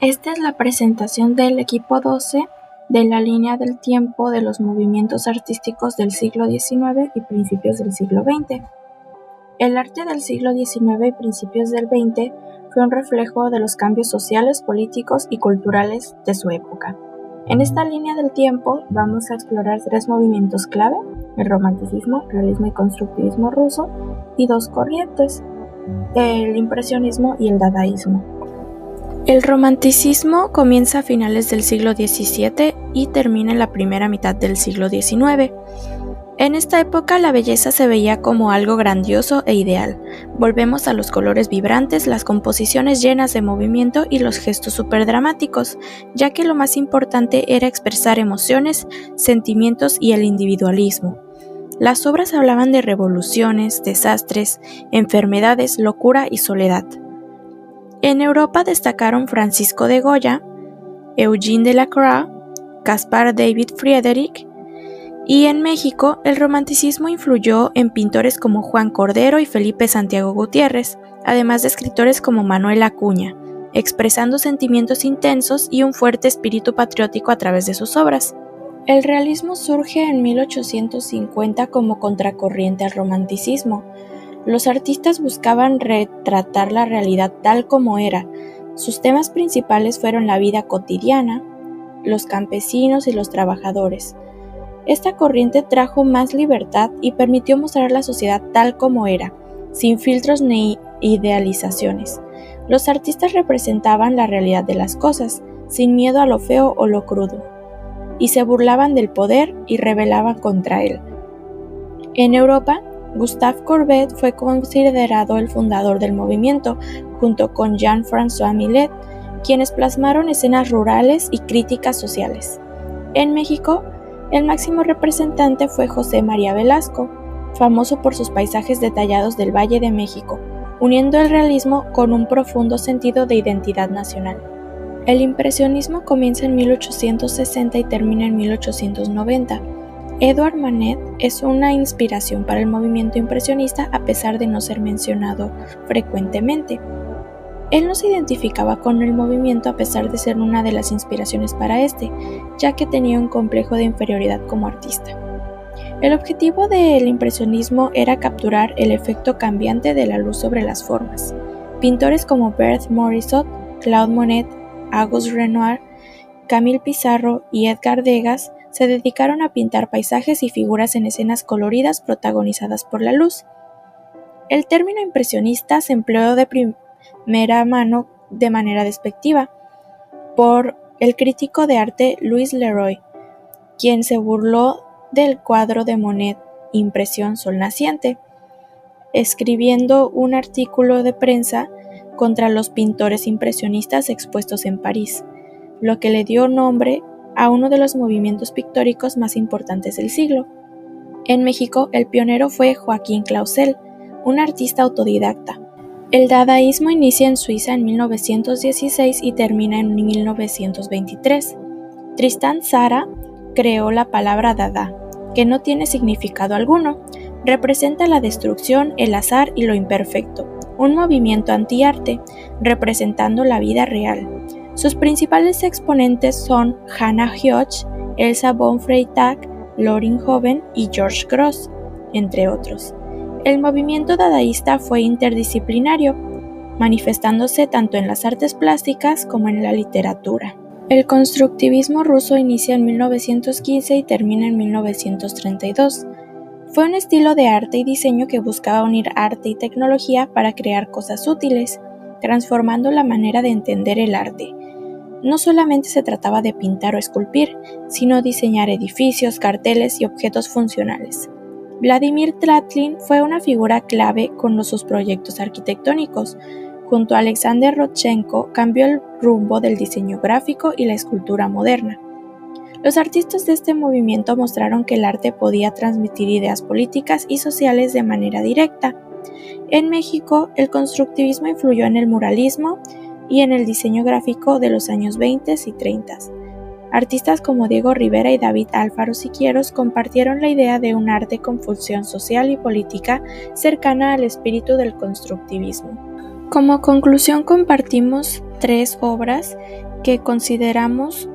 Esta es la presentación del equipo 12 de la línea del tiempo de los movimientos artísticos del siglo XIX y principios del siglo XX. El arte del siglo XIX y principios del XX fue un reflejo de los cambios sociales, políticos y culturales de su época. En esta línea del tiempo vamos a explorar tres movimientos clave: el romanticismo, realismo y constructivismo ruso, y dos corrientes, el impresionismo y el dadaísmo. El romanticismo comienza a finales del siglo XVII y termina en la primera mitad del siglo XIX. En esta época la belleza se veía como algo grandioso e ideal. Volvemos a los colores vibrantes, las composiciones llenas de movimiento y los gestos superdramáticos, ya que lo más importante era expresar emociones, sentimientos y el individualismo. Las obras hablaban de revoluciones, desastres, enfermedades, locura y soledad. En Europa destacaron Francisco de Goya, Eugène Delacroix, Caspar David Friedrich, y en México el romanticismo influyó en pintores como Juan Cordero y Felipe Santiago Gutiérrez, además de escritores como Manuel Acuña, expresando sentimientos intensos y un fuerte espíritu patriótico a través de sus obras. El realismo surge en 1850 como contracorriente al romanticismo. Los artistas buscaban retratar la realidad tal como era. Sus temas principales fueron la vida cotidiana, los campesinos y los trabajadores. Esta corriente trajo más libertad y permitió mostrar la sociedad tal como era, sin filtros ni idealizaciones. Los artistas representaban la realidad de las cosas, sin miedo a lo feo o lo crudo, y se burlaban del poder y rebelaban contra él. En Europa, Gustave Courbet fue considerado el fundador del movimiento, junto con Jean-François Millet, quienes plasmaron escenas rurales y críticas sociales. En México, el máximo representante fue José María Velasco, famoso por sus paisajes detallados del Valle de México, uniendo el realismo con un profundo sentido de identidad nacional. El impresionismo comienza en 1860 y termina en 1890. Edouard Manet es una inspiración para el movimiento impresionista a pesar de no ser mencionado frecuentemente. Él no se identificaba con el movimiento a pesar de ser una de las inspiraciones para este, ya que tenía un complejo de inferioridad como artista. El objetivo del impresionismo era capturar el efecto cambiante de la luz sobre las formas. Pintores como Berthe Morisot, Claude Monet, Auguste Renoir, Camille Pissarro y Edgar Degas se dedicaron a pintar paisajes y figuras en escenas coloridas protagonizadas por la luz. El término impresionista se empleó de primera mano de manera despectiva por el crítico de arte Louis Leroy, quien se burló del cuadro de Monet, Impresión Sol Naciente, escribiendo un artículo de prensa contra los pintores impresionistas expuestos en París, lo que le dio nombre a uno de los movimientos pictóricos más importantes del siglo. En México, el pionero fue Joaquín Clausel, un artista autodidacta. El dadaísmo inicia en Suiza en 1916 y termina en 1923. Tristan Tzara creó la palabra dada, que no tiene significado alguno. Representa la destrucción, el azar y lo imperfecto, un movimiento antiarte, representando la vida real. Sus principales exponentes son Hannah Höch, Elsa von Freytag, Lorin Hoven y George Grosz, entre otros. El movimiento dadaísta fue interdisciplinario, manifestándose tanto en las artes plásticas como en la literatura. El constructivismo ruso inicia en 1915 y termina en 1932. Fue un estilo de arte y diseño que buscaba unir arte y tecnología para crear cosas útiles, transformando la manera de entender el arte. No solamente se trataba de pintar o esculpir, sino diseñar edificios, carteles y objetos funcionales. Vladimir Tatlin fue una figura clave con sus proyectos arquitectónicos. Junto a Alexander Rodchenko cambió el rumbo del diseño gráfico y la escultura moderna. Los artistas de este movimiento mostraron que el arte podía transmitir ideas políticas y sociales de manera directa. En México, el constructivismo influyó en el muralismo y en el diseño gráfico de los años 20 y 30. Artistas como Diego Rivera y David Alfaro Siqueiros compartieron la idea de un arte con función social y política cercana al espíritu del constructivismo. Como conclusión compartimos 3 obras que consideramos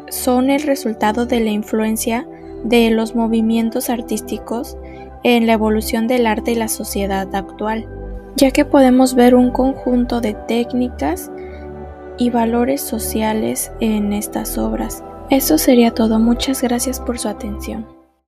son el resultado de la influencia de los movimientos artísticos en la evolución del arte y la sociedad actual, ya que podemos ver un conjunto de técnicas y valores sociales en estas obras. Eso sería todo. Muchas gracias por su atención.